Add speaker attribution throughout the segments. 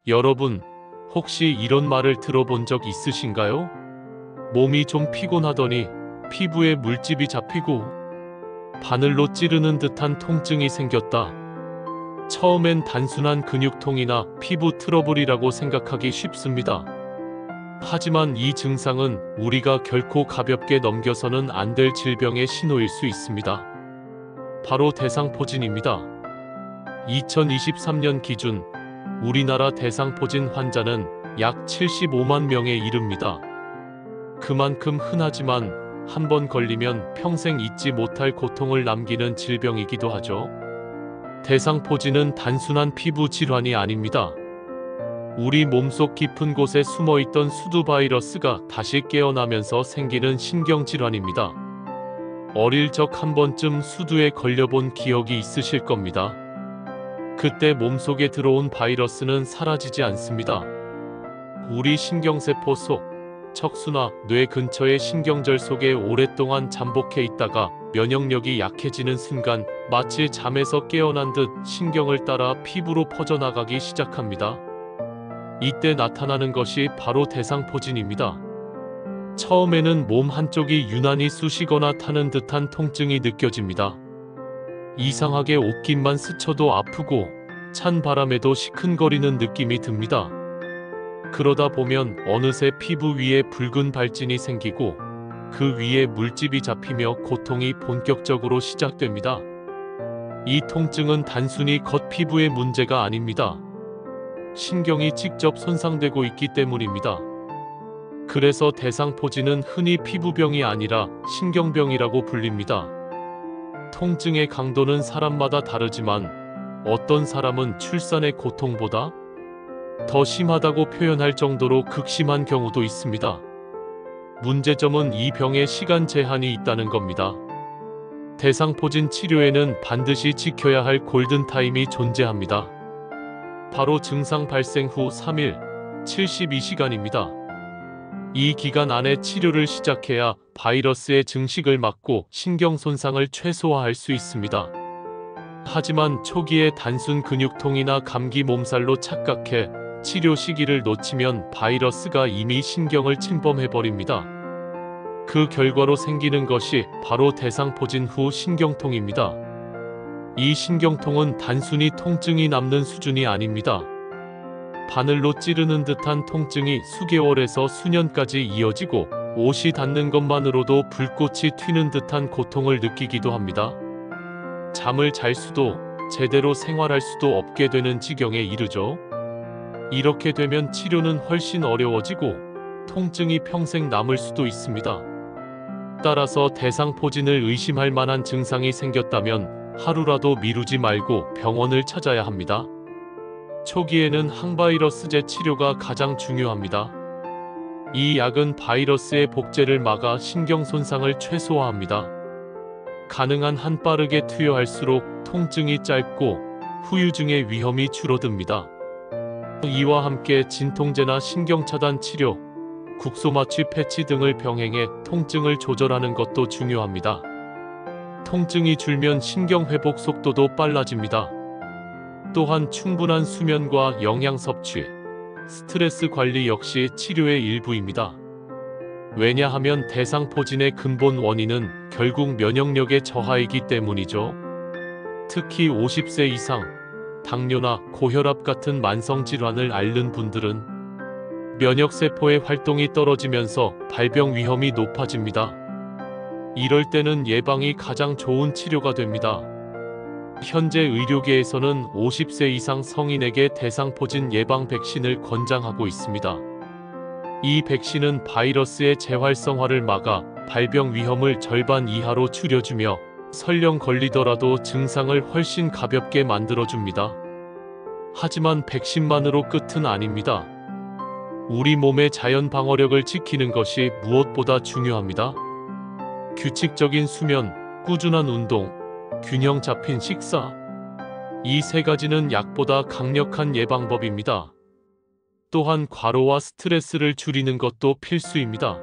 Speaker 1: 여러분, 혹시 이런 말을 들어본 적 있으신가요? 몸이 좀 피곤하더니 피부에 물집이 잡히고 바늘로 찌르는 듯한 통증이 생겼다. 처음엔 단순한 근육통이나 피부 트러블이라고 생각하기 쉽습니다. 하지만 이 증상은 우리가 결코 가볍게 넘겨서는 안 될 질병의 신호일 수 있습니다. 바로 대상포진입니다. 2023년 기준 우리나라 대상포진 환자는 약 75만 명에 이릅니다. 그만큼 흔하지만 한 번 걸리면 평생 잊지 못할 고통을 남기는 질병이기도 하죠. 대상포진은 단순한 피부 질환이 아닙니다. 우리 몸속 깊은 곳에 숨어있던 수두 바이러스가 다시 깨어나면서 생기는 신경질환입니다. 어릴 적 한 번쯤 수두에 걸려본 기억이 있으실 겁니다. 그때 몸속에 들어온 바이러스는 사라지지 않습니다. 우리 신경세포 속, 척수나 뇌 근처의 신경절 속에 오랫동안 잠복해 있다가 면역력이 약해지는 순간 마치 잠에서 깨어난 듯 신경을 따라 피부로 퍼져나가기 시작합니다. 이때 나타나는 것이 바로 대상포진입니다. 처음에는 몸 한쪽이 유난히 쑤시거나 타는 듯한 통증이 느껴집니다. 이상하게 옷깃만 스쳐도 아프고 찬 바람에도 시큰거리는 느낌이 듭니다. 그러다 보면 어느새 피부 위에 붉은 발진이 생기고 그 위에 물집이 잡히며 고통이 본격적으로 시작됩니다. 이 통증은 단순히 겉피부의 문제가 아닙니다. 신경이 직접 손상되고 있기 때문입니다. 그래서 대상포진은 흔히 피부병이 아니라 신경병이라고 불립니다. 통증의 강도는 사람마다 다르지만 어떤 사람은 출산의 고통보다 더 심하다고 표현할 정도로 극심한 경우도 있습니다. 문제점은 이 병에 시간 제한이 있다는 겁니다. 대상포진 치료에는 반드시 지켜야 할 골든타임이 존재합니다. 바로 증상 발생 후 3일, 72시간입니다. 이 기간 안에 치료를 시작해야 바이러스의 증식을 막고 신경 손상을 최소화할 수 있습니다. 하지만 초기에 단순 근육통이나 감기 몸살로 착각해 치료 시기를 놓치면 바이러스가 이미 신경을 침범해버립니다. 그 결과로 생기는 것이 바로 대상포진 후 신경통입니다. 이 신경통은 단순히 통증이 남는 수준이 아닙니다. 바늘로 찌르는 듯한 통증이 수개월에서 수년까지 이어지고 옷이 닿는 것만으로도 불꽃이 튀는 듯한 고통을 느끼기도 합니다. 잠을 잘 수도 제대로 생활할 수도 없게 되는 지경에 이르죠. 이렇게 되면 치료는 훨씬 어려워지고 통증이 평생 남을 수도 있습니다. 따라서 대상포진을 의심할 만한 증상이 생겼다면 하루라도 미루지 말고 병원을 찾아야 합니다. 초기에는 항바이러스제 치료가 가장 중요합니다. 이 약은 바이러스의 복제를 막아 신경 손상을 최소화합니다. 가능한 한 빠르게 투여할수록 통증이 짧고 후유증의 위험이 줄어듭니다. 이와 함께 진통제나 신경차단 치료, 국소마취 패치 등을 병행해 통증을 조절하는 것도 중요합니다. 통증이 줄면 신경 회복 속도도 빨라집니다. 또한 충분한 수면과 영양 섭취, 스트레스 관리 역시 치료의 일부입니다. 왜냐하면 대상포진의 근본 원인은 결국 면역력의 저하이기 때문이죠. 특히 50세 이상, 당뇨나 고혈압 같은 만성질환을 앓는 분들은 면역세포의 활동이 떨어지면서 발병 위험이 높아집니다. 이럴 때는 예방이 가장 좋은 치료가 됩니다. 현재 의료계에서는 50세 이상 성인에게 대상포진 예방 백신을 권장하고 있습니다. 이 백신은 바이러스의 재활성화를 막아 발병 위험을 절반 이하로 줄여주며 설령 걸리더라도 증상을 훨씬 가볍게 만들어줍니다. 하지만 백신만으로 끝은 아닙니다. 우리 몸의 자연 방어력을 지키는 것이 무엇보다 중요합니다. 규칙적인 수면, 꾸준한 운동, 균형 잡힌 식사. 이 세 가지는 약보다 강력한 예방법입니다. 또한 과로와 스트레스를 줄이는 것도 필수입니다.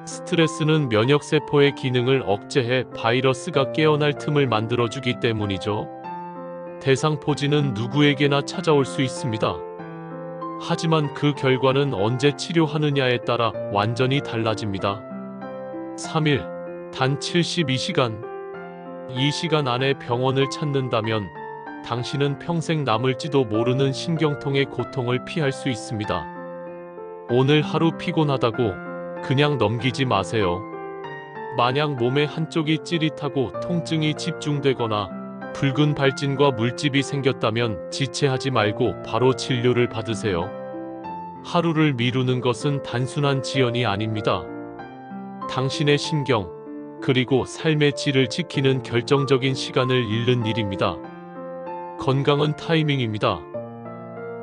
Speaker 1: 스트레스는 면역세포의 기능을 억제해 바이러스가 깨어날 틈을 만들어주기 때문이죠. 대상포진은 누구에게나 찾아올 수 있습니다. 하지만 그 결과는 언제 치료하느냐에 따라 완전히 달라집니다. 3일, 단 72시간. 이 시간 안에 병원을 찾는다면 당신은 평생 남을지도 모르는 신경통의 고통을 피할 수 있습니다. 오늘 하루 피곤하다고 그냥 넘기지 마세요. 만약 몸의 한쪽이 찌릿하고 통증이 집중되거나 붉은 발진과 물집이 생겼다면 지체하지 말고 바로 진료를 받으세요. 하루를 미루는 것은 단순한 지연이 아닙니다. 당신의 신경, 그리고 삶의 질을 지키는 결정적인 시간을 잃는 일입니다. 건강은 타이밍입니다.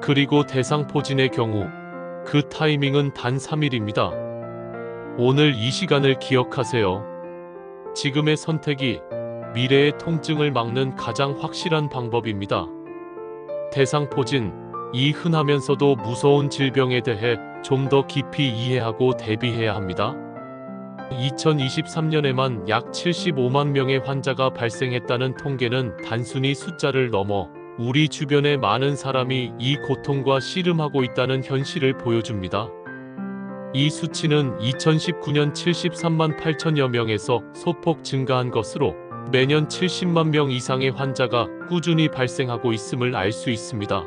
Speaker 1: 그리고 대상포진의 경우 그 타이밍은 단 3일입니다. 오늘 이 시간을 기억하세요. 지금의 선택이 미래의 통증을 막는 가장 확실한 방법입니다. 대상포진, 이 흔하면서도 무서운 질병에 대해 좀 더 깊이 이해하고 대비해야 합니다. 2023년에만 약 75만 명의 환자가 발생했다는 통계는 단순히 숫자를 넘어 우리 주변의 많은 사람이 이 고통과 씨름하고 있다는 현실을 보여줍니다. 이 수치는 2019년 73만 8천여 명에서 소폭 증가한 것으로 매년 70만 명 이상의 환자가 꾸준히 발생하고 있음을 알 수 있습니다.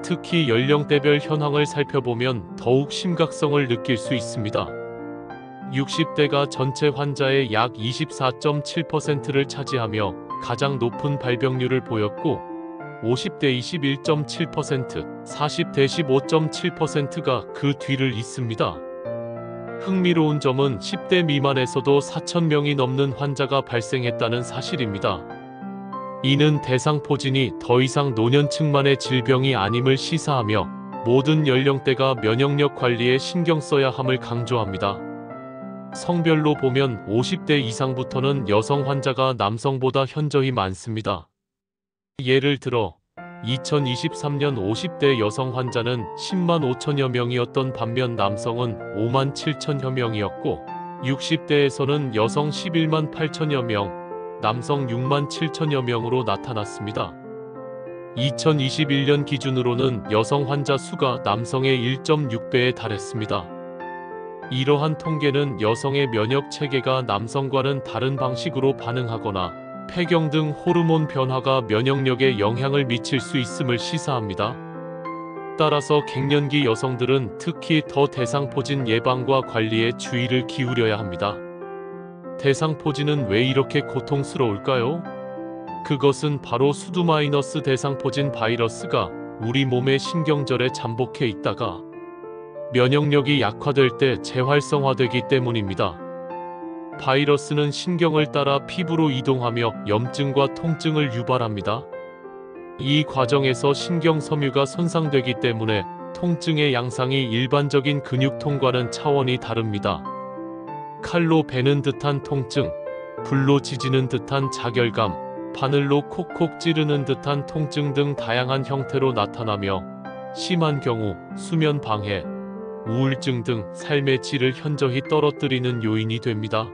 Speaker 1: 특히 연령대별 현황을 살펴보면 더욱 심각성을 느낄 수 있습니다. 60대가 전체 환자의 약 24.7%를 차지하며 가장 높은 발병률을 보였고 50대 21.7%, 40대 15.7%가 그 뒤를 잇습니다. 흥미로운 점은 10대 미만에서도 4,000명이 넘는 환자가 발생했다는 사실입니다. 이는 대상포진이 더 이상 노년층만의 질병이 아님을 시사하며 모든 연령대가 면역력 관리에 신경 써야 함을 강조합니다. 성별로 보면 50대 이상부터는 여성 환자가 남성보다 현저히 많습니다. 예를 들어 2023년 50대 여성 환자는 10만 5천여 명이었던 반면 남성은 5만 7천여 명이었고 60대에서는 여성 11만 8천여 명, 남성 6만 7천여 명으로 나타났습니다. 2021년 기준으로는 여성 환자 수가 남성의 1.6배에 달했습니다. 이러한 통계는 여성의 면역 체계가 남성과는 다른 방식으로 반응하거나 폐경 등 호르몬 변화가 면역력에 영향을 미칠 수 있음을 시사합니다. 따라서 갱년기 여성들은 특히 더 대상포진 예방과 관리에 주의를 기울여야 합니다. 대상포진은 왜 이렇게 고통스러울까요? 그것은 바로 수두마이너스 대상포진 바이러스가 우리 몸의 신경절에 잠복해 있다가 면역력이 약화될 때 재활성화되기 때문입니다. 바이러스는 신경을 따라 피부로 이동하며 염증과 통증을 유발합니다. 이 과정에서 신경섬유가 손상되기 때문에 통증의 양상이 일반적인 근육통과는 차원이 다릅니다. 칼로 베는 듯한 통증, 불로 지지는 듯한 자결감, 바늘로 콕콕 찌르는 듯한 통증 등 다양한 형태로 나타나며 심한 경우 수면 방해, 우울증 등 삶의 질을 현저히 떨어뜨리는 요인이 됩니다.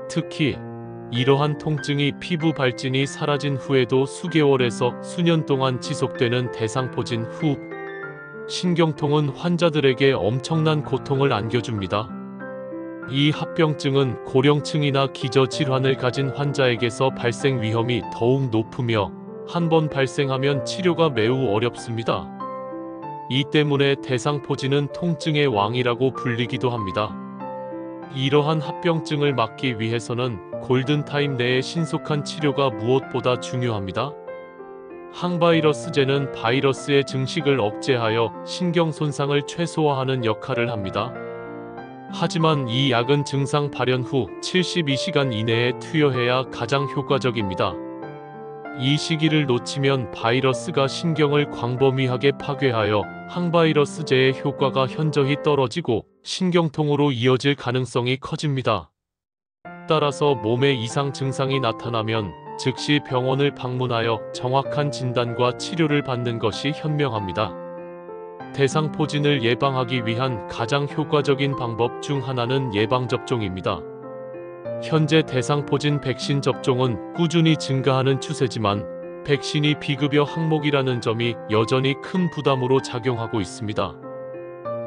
Speaker 1: 특히 이러한 통증이 피부 발진이 사라진 후에도 수개월에서 수년 동안 지속되는 대상포진 후 신경통은 환자들에게 엄청난 고통을 안겨줍니다. 이 합병증은 고령층이나 기저질환을 가진 환자에게서 발생 위험이 더욱 높으며 한 번 발생하면 치료가 매우 어렵습니다. 이 때문에 대상포진은 통증의 왕이라고 불리기도 합니다. 이러한 합병증을 막기 위해서는 골든타임 내의 신속한 치료가 무엇보다 중요합니다. 항바이러스제는 바이러스의 증식을 억제하여 신경 손상을 최소화하는 역할을 합니다. 하지만 이 약은 증상 발현 후 72시간 이내에 투여해야 가장 효과적입니다. 이 시기를 놓치면 바이러스가 신경을 광범위하게 파괴하여 항바이러스제의 효과가 현저히 떨어지고 신경통으로 이어질 가능성이 커집니다. 따라서 몸에 이상 증상이 나타나면 즉시 병원을 방문하여 정확한 진단과 치료를 받는 것이 현명합니다. 대상포진을 예방하기 위한 가장 효과적인 방법 중 하나는 예방접종입니다. 현재 대상포진 백신 접종은 꾸준히 증가하는 추세지만 백신이 비급여 항목이라는 점이 여전히 큰 부담으로 작용하고 있습니다.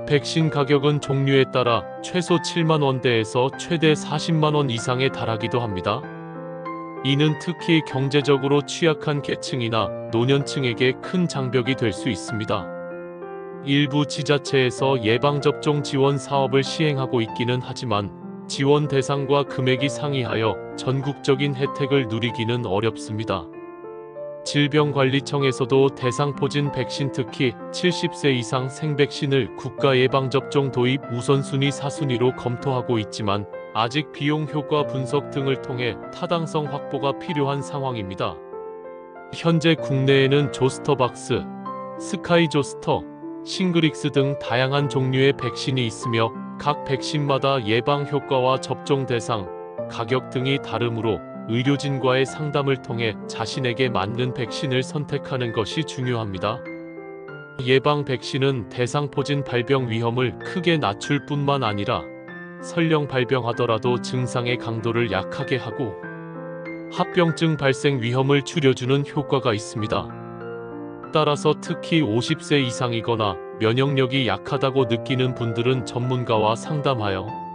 Speaker 1: 백신 가격은 종류에 따라 최소 7만 원대에서 최대 40만 원 이상에 달하기도 합니다. 이는 특히 경제적으로 취약한 계층이나 노년층에게 큰 장벽이 될 수 있습니다. 일부 지자체에서 예방접종 지원 사업을 시행하고 있기는 하지만 지원 대상과 금액이 상이하여 전국적인 혜택을 누리기는 어렵습니다. 질병관리청에서도 대상포진 백신 특히 70세 이상 생백신을 국가예방접종 도입 우선순위 4순위로 검토하고 있지만 아직 비용 효과 분석 등을 통해 타당성 확보가 필요한 상황입니다. 현재 국내에는 조스터박스, 스카이조스터, 싱글릭스 등 다양한 종류의 백신이 있으며 각 백신마다 예방 효과와 접종 대상, 가격 등이 다르므로 의료진과의 상담을 통해 자신에게 맞는 백신을 선택하는 것이 중요합니다. 예방 백신은 대상포진 발병 위험을 크게 낮출 뿐만 아니라 설령 발병하더라도 증상의 강도를 약하게 하고 합병증 발생 위험을 줄여주는 효과가 있습니다. 따라서 특히 50세 이상이거나 면역력이 약하다고 느끼는 분들은 전문가와 상담하여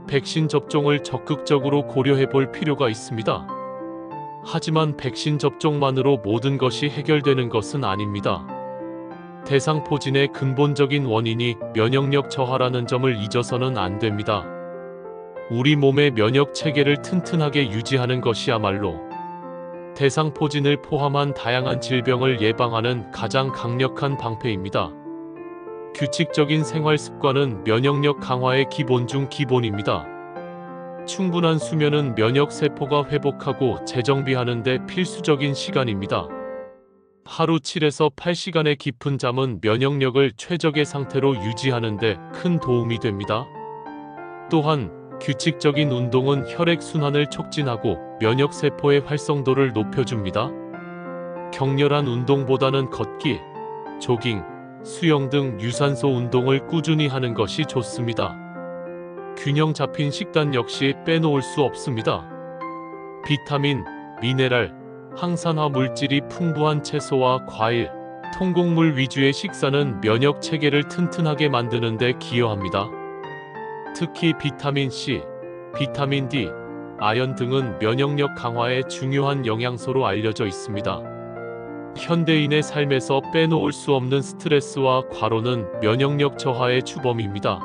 Speaker 1: 백신 접종을 적극적으로 고려해 볼 필요가 있습니다. 하지만 백신 접종만으로 모든 것이 해결되는 것은 아닙니다. 대상포진의 근본적인 원인이 면역력 저하라는 점을 잊어서는 안 됩니다. 우리 몸의 면역 체계를 튼튼하게 유지하는 것이야말로 대상포진을 포함한 다양한 질병을 예방하는 가장 강력한 방패입니다. 규칙적인 생활 습관은 면역력 강화의 기본 중 기본입니다. 충분한 수면은 면역 세포가 회복하고 재정비하는 데 필수적인 시간입니다. 하루 7에서 8시간의 깊은 잠은 면역력을 최적의 상태로 유지하는 데 큰 도움이 됩니다. 또한 규칙적인 운동은 혈액순환을 촉진하고 면역세포의 활성도를 높여줍니다. 격렬한 운동보다는 걷기, 조깅, 수영 등 유산소 운동을 꾸준히 하는 것이 좋습니다. 균형 잡힌 식단 역시 빼놓을 수 없습니다. 비타민, 미네랄, 항산화 물질이 풍부한 채소와 과일, 통곡물 위주의 식사는 면역 체계를 튼튼하게 만드는 데 기여합니다. 특히 비타민 C, 비타민 D, 아연 등은 면역력 강화에 중요한 영양소로 알려져 있습니다. 현대인의 삶에서 빼놓을 수 없는 스트레스와 과로는 면역력 저하의 주범입니다.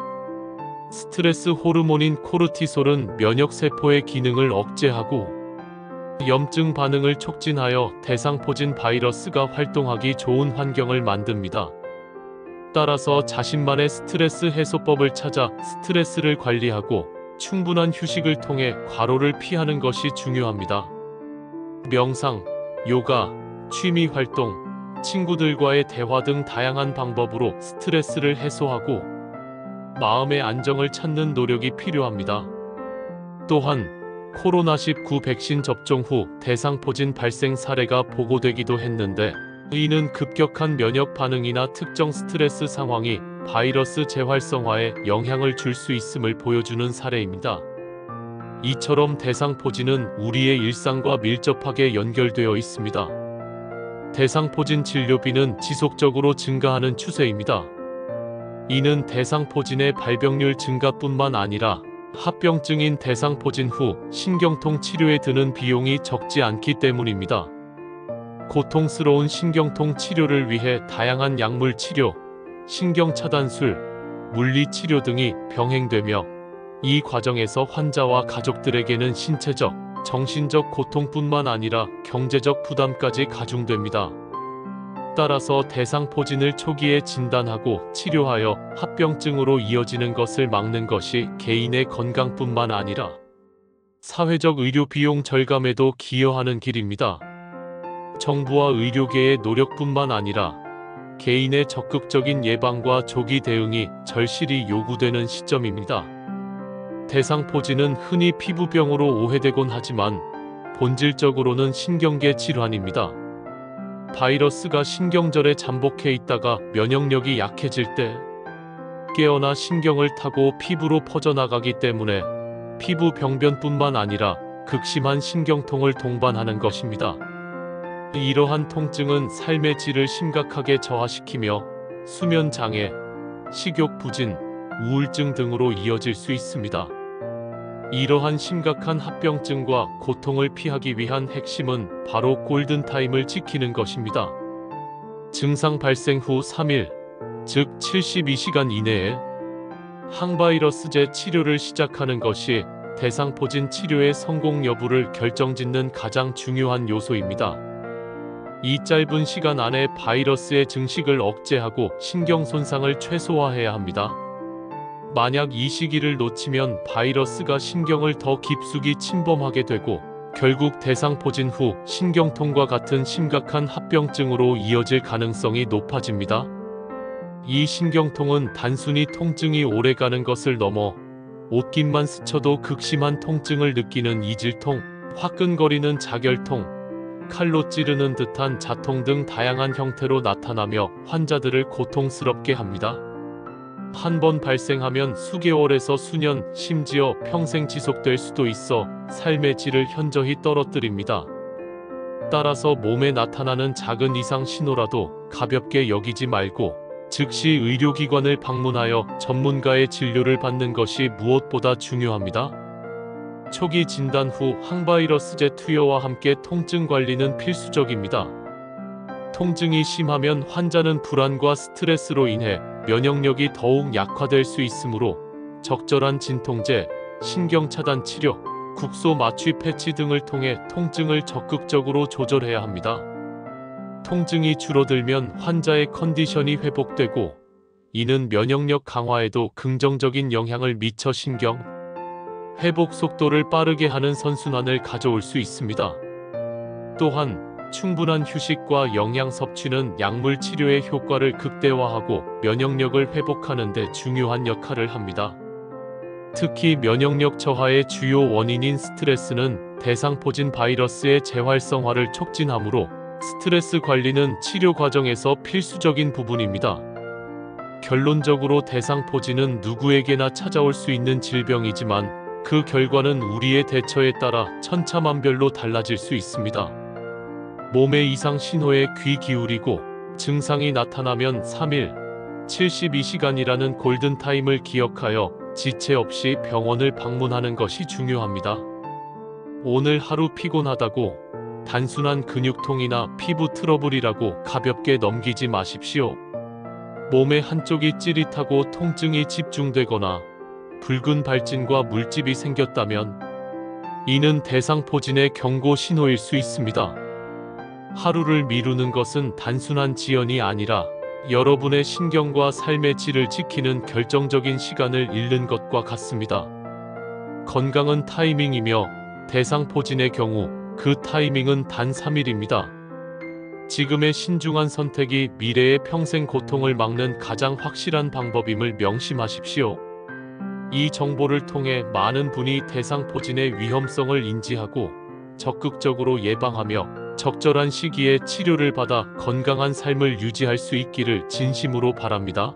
Speaker 1: 스트레스 호르몬인 코르티솔은 면역세포의 기능을 억제하고 염증 반응을 촉진하여 대상포진 바이러스가 활동하기 좋은 환경을 만듭니다. 따라서 자신만의 스트레스 해소법을 찾아 스트레스를 관리하고 충분한 휴식을 통해 과로를 피하는 것이 중요합니다. 명상, 요가, 취미 활동, 친구들과의 대화 등 다양한 방법으로 스트레스를 해소하고 마음의 안정을 찾는 노력이 필요합니다. 또한 코로나19 백신 접종 후 대상포진 발생 사례가 보고되기도 했는데 이는 급격한 면역 반응이나 특정 스트레스 상황이 바이러스 재활성화에 영향을 줄 수 있음을 보여주는 사례입니다. 이처럼 대상포진은 우리의 일상과 밀접하게 연결되어 있습니다. 대상포진 진료비는 지속적으로 증가하는 추세입니다. 이는 대상포진의 발병률 증가뿐만 아니라 합병증인 대상포진 후 신경통 치료에 드는 비용이 적지 않기 때문입니다. 고통스러운 신경통 치료를 위해 다양한 약물 치료, 신경차단술, 물리치료 등이 병행되며 이 과정에서 환자와 가족들에게는 신체적, 정신적 고통뿐만 아니라 경제적 부담까지 가중됩니다. 따라서 대상포진을 초기에 진단하고 치료하여 합병증으로 이어지는 것을 막는 것이 개인의 건강뿐만 아니라 사회적 의료 비용 절감에도 기여하는 길입니다. 정부와 의료계의 노력뿐만 아니라 개인의 적극적인 예방과 조기 대응이 절실히 요구되는 시점입니다. 대상포진은 흔히 피부병으로 오해되곤 하지만 본질적으로는 신경계 질환입니다. 바이러스가 신경절에 잠복해 있다가 면역력이 약해질 때 깨어나 신경을 타고 피부로 퍼져나가기 때문에 피부 병변뿐만 아니라 극심한 신경통을 동반하는 것입니다. 이러한 통증은 삶의 질을 심각하게 저하시키며 수면 장애, 식욕 부진, 우울증 등으로 이어질 수 있습니다. 이러한 심각한 합병증과 고통을 피하기 위한 핵심은 바로 골든타임을 지키는 것입니다. 증상 발생 후 3일, 즉 72시간 이내에 항바이러스제 치료를 시작하는 것이 대상포진 치료의 성공 여부를 결정짓는 가장 중요한 요소입니다. 이 짧은 시간 안에 바이러스의 증식을 억제하고 신경 손상을 최소화해야 합니다. 만약 이 시기를 놓치면 바이러스가 신경을 더 깊숙이 침범하게 되고 결국 대상포진 후 신경통과 같은 심각한 합병증으로 이어질 가능성이 높아집니다. 이 신경통은 단순히 통증이 오래가는 것을 넘어 옷깃만 스쳐도 극심한 통증을 느끼는 이질통, 화끈거리는 자결통, 칼로 찌르는 듯한 자통 등 다양한 형태로 나타나며 환자들을 고통스럽게 합니다. 한 번 발생하면 수개월에서 수년, 심지어 평생 지속될 수도 있어 삶의 질을 현저히 떨어뜨립니다. 따라서 몸에 나타나는 작은 이상 신호라도 가볍게 여기지 말고 즉시 의료기관을 방문하여 전문가의 진료를 받는 것이 무엇보다 중요합니다. 초기 진단 후 항바이러스제 투여와 함께 통증 관리는 필수적입니다. 통증이 심하면 환자는 불안과 스트레스로 인해 면역력이 더욱 약화될 수 있으므로 적절한 진통제, 신경차단 치료, 국소 마취 패치 등을 통해 통증을 적극적으로 조절해야 합니다. 통증이 줄어들면 환자의 컨디션이 회복되고 이는 면역력 강화에도 긍정적인 영향을 미쳐 신경 회복 속도를 빠르게 하는 선순환을 가져올 수 있습니다. 또한 충분한 휴식과 영양 섭취는 약물 치료의 효과를 극대화하고 면역력을 회복하는 데 중요한 역할을 합니다. 특히 면역력 저하의 주요 원인인 스트레스는 대상포진 바이러스의 재활성화를 촉진하므로 스트레스 관리는 치료 과정에서 필수적인 부분입니다. 결론적으로 대상포진은 누구에게나 찾아올 수 있는 질병이지만 그 결과는 우리의 대처에 따라 천차만별로 달라질 수 있습니다. 몸의 이상 신호에 귀 기울이고 증상이 나타나면 3일, 72시간이라는 골든타임을 기억하여 지체 없이 병원을 방문하는 것이 중요합니다. 오늘 하루 피곤하다고 단순한 근육통이나 피부 트러블이라고 가볍게 넘기지 마십시오. 몸의 한쪽이 찌릿하고 통증이 집중되거나 붉은 발진과 물집이 생겼다면 이는 대상포진의 경고 신호일 수 있습니다. 하루를 미루는 것은 단순한 지연이 아니라 여러분의 신경과 삶의 질을 지키는 결정적인 시간을 잃는 것과 같습니다. 건강은 타이밍이며 대상포진의 경우 그 타이밍은 단 3일입니다. 지금의 신중한 선택이 미래의 평생 고통을 막는 가장 확실한 방법임을 명심하십시오. 이 정보를 통해 많은 분이 대상포진의 위험성을 인지하고 적극적으로 예방하며 적절한 시기에 치료를 받아 건강한 삶을 유지할 수 있기를 진심으로 바랍니다.